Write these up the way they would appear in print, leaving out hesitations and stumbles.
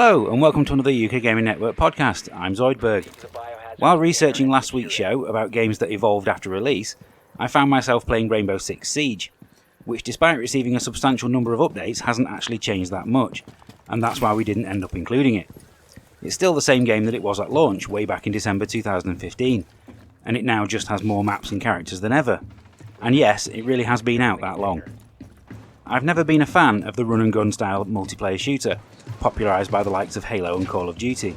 Hello and welcome to another UKGN Network podcast. I'm Zoidberg. While researching last week's show about games that evolved after release, I found myself playing Rainbow Six Siege, which despite receiving a substantial number of updates hasn't actually changed that much, and that's why we didn't end up including it. It's still the same game that it was at launch way back in December 2015, and it now just has more maps and characters than ever. And yes, it really has been out that long. I've never been a fan of the run and gun style multiplayer shooter, popularised by the likes of Halo and Call of Duty,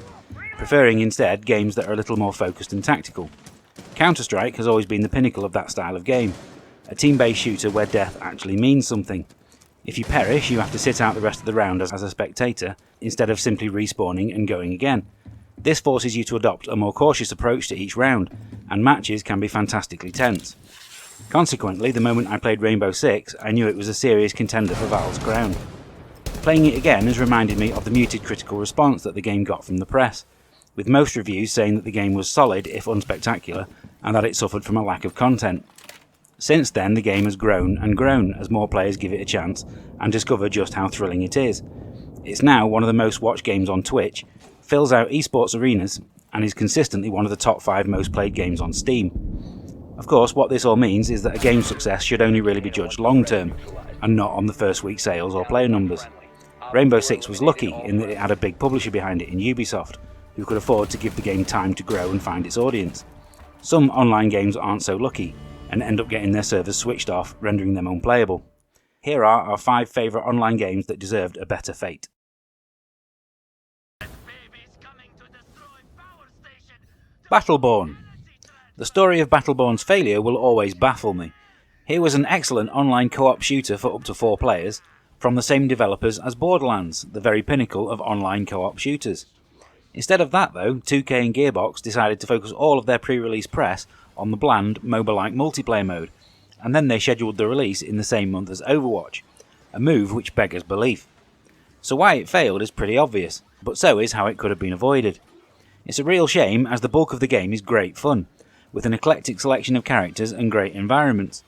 preferring instead games that are a little more focused and tactical. Counter-Strike has always been the pinnacle of that style of game, a team-based shooter where death actually means something. If you perish, you have to sit out the rest of the round as a spectator, instead of simply respawning and going again. This forces you to adopt a more cautious approach to each round, and matches can be fantastically tense. Consequently, the moment I played Rainbow Six, I knew it was a serious contender for Valve's crown. Playing it again has reminded me of the muted critical response that the game got from the press, with most reviews saying that the game was solid if unspectacular, and that it suffered from a lack of content. Since then, the game has grown and grown as more players give it a chance and discover just how thrilling it is. It's now one of the most watched games on Twitch, fills out esports arenas, and is consistently one of the top 5 most played games on Steam. Of course, what this all means is that a game's success should only really be judged long term, and not on the first week sales or player numbers. Rainbow Six was lucky in that it had a big publisher behind it in Ubisoft, who could afford to give the game time to grow and find its audience. Some online games aren't so lucky, and end up getting their servers switched off, rendering them unplayable. Here are our 5 favourite online games that deserved a better fate. Battleborn. The story of Battleborn's failure will always baffle me. Here was an excellent online co-op shooter for up to 4 players, from the same developers as Borderlands, the very pinnacle of online co-op shooters. Instead of that though, 2K and Gearbox decided to focus all of their pre-release press on the bland, MOBA-like multiplayer mode, and then they scheduled the release in the same month as Overwatch, a move which beggars belief. So why it failed is pretty obvious, but so is how it could have been avoided. It's a real shame as the bulk of the game is great fun, with an eclectic selection of characters and great environments.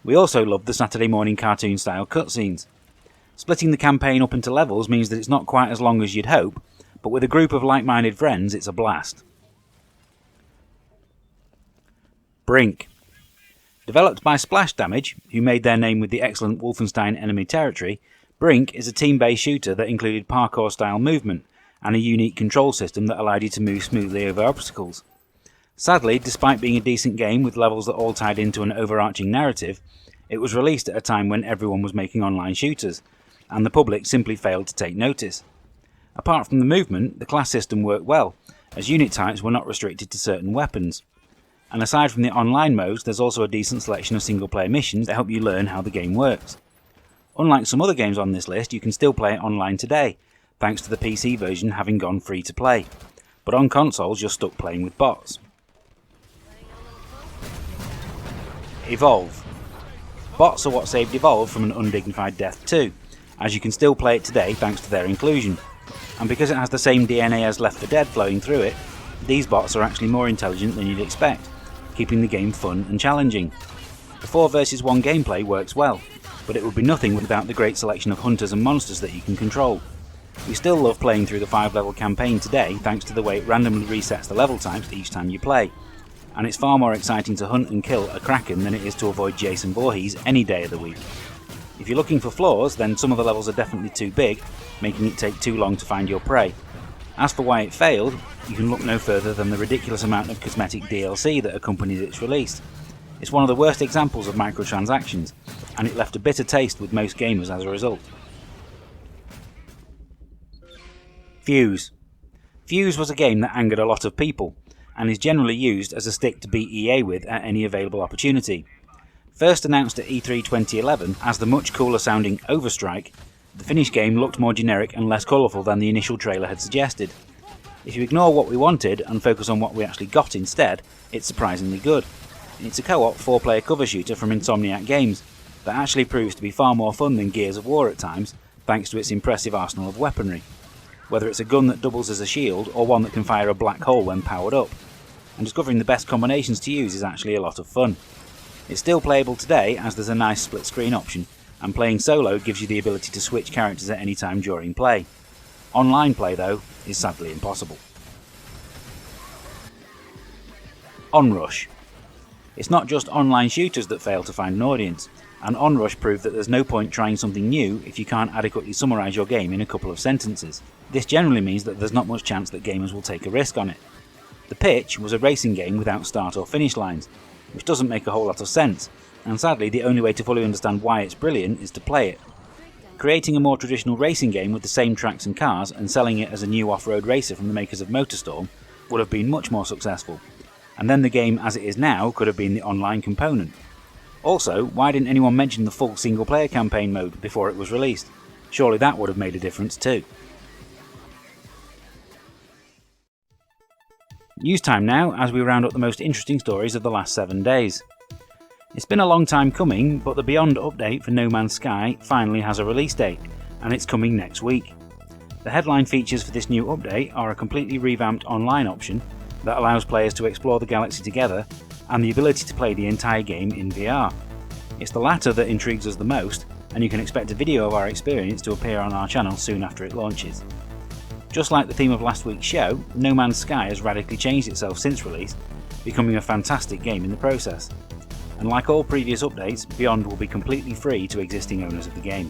We also love the Saturday morning cartoon style cutscenes. Splitting the campaign up into levels means that it's not quite as long as you'd hope, but with a group of like-minded friends it's a blast. Brink. Developed by Splash Damage, who made their name with the excellent Wolfenstein Enemy Territory, Brink is a team-based shooter that included parkour-style movement and a unique control system that allowed you to move smoothly over obstacles. Sadly, despite being a decent game with levels that all tied into an overarching narrative, it was released at a time when everyone was making online shooters, and the public simply failed to take notice. Apart from the movement, the class system worked well, as unit types were not restricted to certain weapons. And aside from the online modes, there's also a decent selection of single-player missions that help you learn how the game works. Unlike some other games on this list, you can still play it online today, thanks to the PC version having gone free to play. But on consoles, you're stuck playing with bots. Evolve. Bots are what saved Evolve from an undignified death too, as you can still play it today thanks to their inclusion. And because it has the same DNA as Left 4 Dead flowing through it, these bots are actually more intelligent than you'd expect, keeping the game fun and challenging. The 4 vs 1 gameplay works well, but it would be nothing without the great selection of hunters and monsters that you can control. We still love playing through the 5-level campaign today thanks to the way it randomly resets the level types each time you play, and it's far more exciting to hunt and kill a Kraken than it is to avoid Jason Voorhees any day of the week. If you're looking for flaws, then some of the levels are definitely too big, making it take too long to find your prey. As for why it failed, you can look no further than the ridiculous amount of cosmetic DLC that accompanied its release. It's one of the worst examples of microtransactions, and it left a bitter taste with most gamers as a result. Fuse. Fuse was a game that angered a lot of people, and is generally used as a stick to beat EA with at any available opportunity. First announced at E3 2011 as the much cooler sounding Overstrike, the finished game looked more generic and less colourful than the initial trailer had suggested. If you ignore what we wanted and focus on what we actually got instead, it's surprisingly good. It's a co-op 4-player cover shooter from Insomniac Games that actually proves to be far more fun than Gears of War at times, thanks to its impressive arsenal of weaponry. Whether it's a gun that doubles as a shield or one that can fire a black hole when powered up. And discovering the best combinations to use is actually a lot of fun. It's still playable today as there's a nice split screen option, and playing solo gives you the ability to switch characters at any time during play. Online play, though, is sadly impossible. Onrush. It's not just online shooters that fail to find an audience, and Onrush proved that there's no point trying something new if you can't adequately summarise your game in a couple of sentences. This generally means that there's not much chance that gamers will take a risk on it. The Pitch was a racing game without start or finish lines, which doesn't make a whole lot of sense, and sadly the only way to fully understand why it's brilliant is to play it. Creating a more traditional racing game with the same tracks and cars and selling it as a new off-road racer from the makers of MotorStorm would have been much more successful, and then the game as it is now could have been the online component. Also, why didn't anyone mention the full single-player campaign mode before it was released? Surely that would have made a difference too. News time now, as we round up the most interesting stories of the last 7 days. It's been a long time coming, but the Beyond update for No Man's Sky finally has a release date, and it's coming next week. The headline features for this new update are a completely revamped online option that allows players to explore the galaxy together, and the ability to play the entire game in VR. It's the latter that intrigues us the most, and you can expect a video of our experience to appear on our channel soon after it launches. Just like the theme of last week's show, No Man's Sky has radically changed itself since release, becoming a fantastic game in the process. And like all previous updates, Beyond will be completely free to existing owners of the game.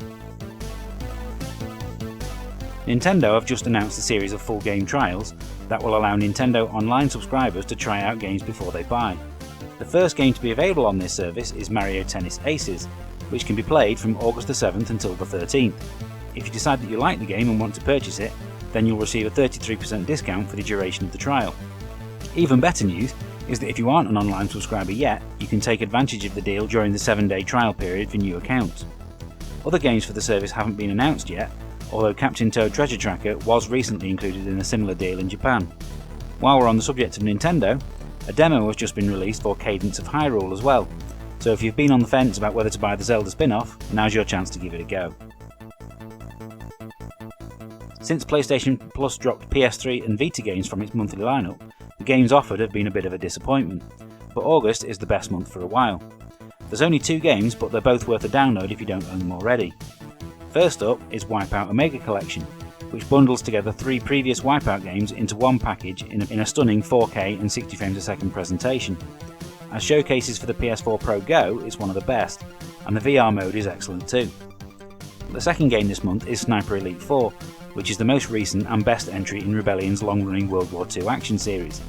Nintendo have just announced a series of full game trials that will allow Nintendo Online subscribers to try out games before they buy. The first game to be available on this service is Mario Tennis Aces, which can be played from August the 7th until the 13th. If you decide that you like the game and want to purchase it, then you'll receive a 33% discount for the duration of the trial. Even better news is that if you aren't an online subscriber yet, you can take advantage of the deal during the 7-day trial period for new accounts. Other games for the service haven't been announced yet, although Captain Toad Treasure Tracker was recently included in a similar deal in Japan. While we're on the subject of Nintendo, a demo has just been released for Cadence of Hyrule as well, so if you've been on the fence about whether to buy the Zelda spin-off, now's your chance to give it a go. Since PlayStation Plus dropped PS3 and Vita games from its monthly lineup, the games offered have been a bit of a disappointment, but August is the best month for a while. There's only 2 games, but they're both worth a download if you don't own them already. First up is Wipeout Omega Collection, which bundles together 3 previous Wipeout games into one package in a stunning 4K and 60 frames a second presentation. As showcases for the PS4 Pro go, it's one of the best, and the VR mode is excellent too. The second game this month is Sniper Elite 4, which is the most recent and best entry in Rebellion's long-running World War II action series.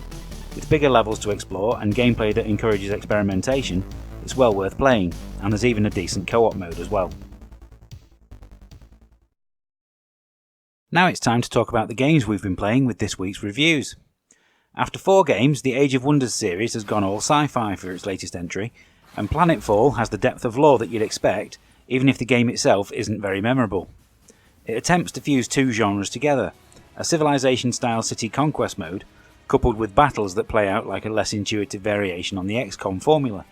With bigger levels to explore and gameplay that encourages experimentation, it's well worth playing, and there's even a decent co-op mode as well. Now it's time to talk about the games we've been playing with this week's reviews. After 4 games, the Age of Wonders series has gone all sci-fi for its latest entry, and Planetfall has the depth of lore that you'd expect, even if the game itself isn't very memorable. It attempts to fuse 2 genres together, a Civilization-style city conquest mode, coupled with battles that play out like a less intuitive variation on the XCOM formula.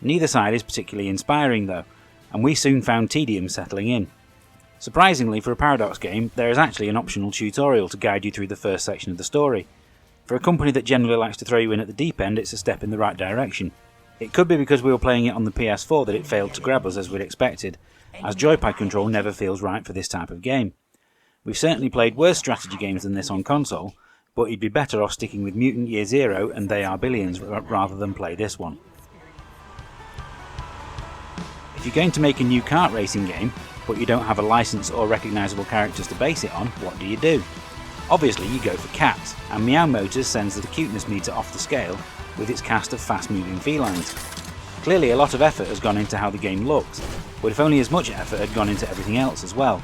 Neither side is particularly inspiring though, and we soon found tedium settling in. Surprisingly, for a Paradox game, there is actually an optional tutorial to guide you through the first section of the story. For a company that generally likes to throw you in at the deep end, it's a step in the right direction. It could be because we were playing it on the PS4 that it failed to grab us as we'd expected, as joypad control never feels right for this type of game. We've certainly played worse strategy games than this on console, but you'd be better off sticking with Mutant Year Zero and They Are Billions rather than play this one. If you're going to make a new kart racing game, but you don't have a license or recognisable characters to base it on, what do you do? Obviously you go for cats, and Meow Motors sends the cuteness meter off the scale with its cast of fast-moving felines. Clearly a lot of effort has gone into how the game looks, but if only as much effort had gone into everything else as well.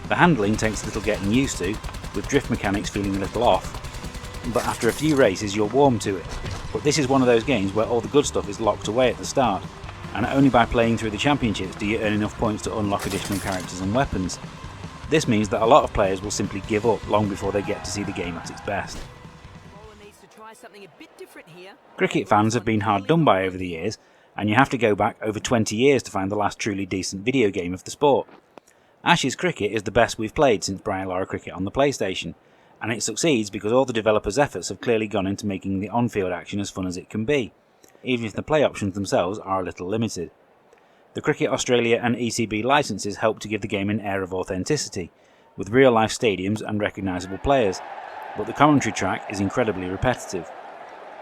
The handling takes a little getting used to, with drift mechanics feeling a little off, but after a few races you'll warm to it. But this is one of those games where all the good stuff is locked away at the start, and only by playing through the championships do you earn enough points to unlock additional characters and weapons. This means that a lot of players will simply give up long before they get to see the game at its best. Cricket fans have been hard done by over the years, and you have to go back over 20 years to find the last truly decent video game of the sport. Ashes Cricket is the best we've played since Brian Lara Cricket on the PlayStation, and it succeeds because all the developers' efforts have clearly gone into making the on-field action as fun as it can be, even if the play options themselves are a little limited. The Cricket Australia and ECB licenses help to give the game an air of authenticity, with real-life stadiums and recognisable players, but the commentary track is incredibly repetitive.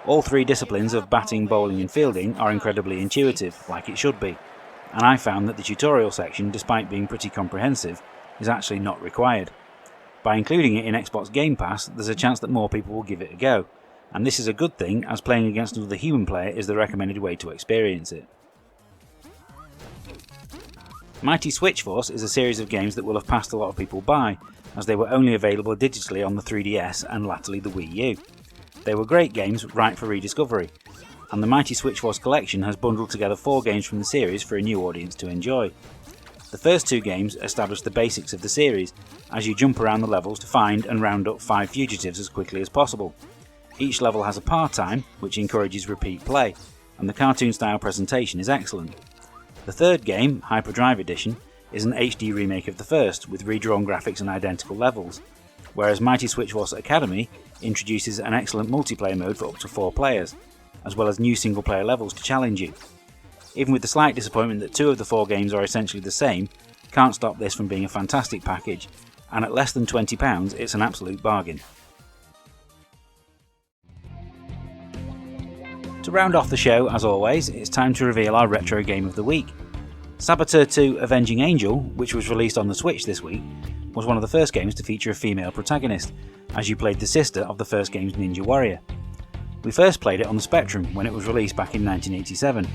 All three disciplines of batting, bowling and fielding are incredibly intuitive, like it should be, and I found that the tutorial section, despite being pretty comprehensive, is actually not required. By including it in Xbox Game Pass, there's a chance that more people will give it a go, and this is a good thing, as playing against another human player is the recommended way to experience it. Mighty Switch Force is a series of games that will have passed a lot of people by, as they were only available digitally on the 3DS and latterly the Wii U. They were great games, ripe for rediscovery, and the Mighty Switch Force collection has bundled together 4 games from the series for a new audience to enjoy. The first 2 games establish the basics of the series, as you jump around the levels to find and round up 5 fugitives as quickly as possible. Each level has a par time, which encourages repeat play, and the cartoon-style presentation is excellent. The third game, Hyperdrive Edition, is an HD remake of the first, with redrawn graphics and identical levels, whereas Mighty Switch Force Academy introduces an excellent multiplayer mode for up to 4 players, as well as new single-player levels to challenge you. Even with the slight disappointment that 2 of the 4 games are essentially the same, can't stop this from being a fantastic package, and at less than £20 it's an absolute bargain. To round off the show, as always, it's time to reveal our retro game of the week. Saboteur 2 Avenging Angel, which was released on the Switch this week, was one of the first games to feature a female protagonist, as you played the sister of the first game's Ninja Warrior. We first played it on the Spectrum when it was released back in 1987,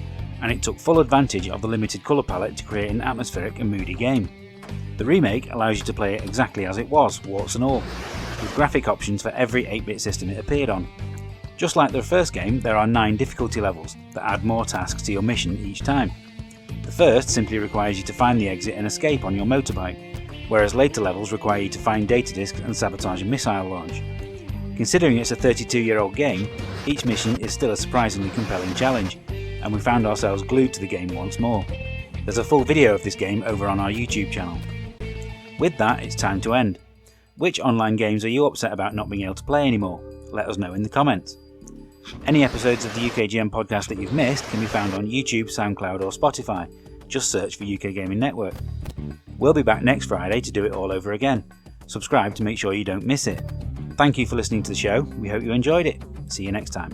and it took full advantage of the limited colour palette to create an atmospheric and moody game. The remake allows you to play it exactly as it was, warts and all, with graphic options for every 8-bit system it appeared on. Just like the first game, there are 9 difficulty levels that add more tasks to your mission each time. The first simply requires you to find the exit and escape on your motorbike, whereas later levels require you to find data disks and sabotage a missile launch. Considering it's a 32-year-old game, each mission is still a surprisingly compelling challenge, and we found ourselves glued to the game once more. There's a full video of this game over on our YouTube channel. With that, it's time to end. Which online games are you upset about not being able to play anymore? Let us know in the comments. Any episodes of the UKGN podcast that you've missed can be found on YouTube, SoundCloud or Spotify. Just search for UK Gaming Network. We'll be back next Friday to do it all over again. Subscribe to make sure you don't miss it. Thank you for listening to the show. We hope you enjoyed it. See you next time.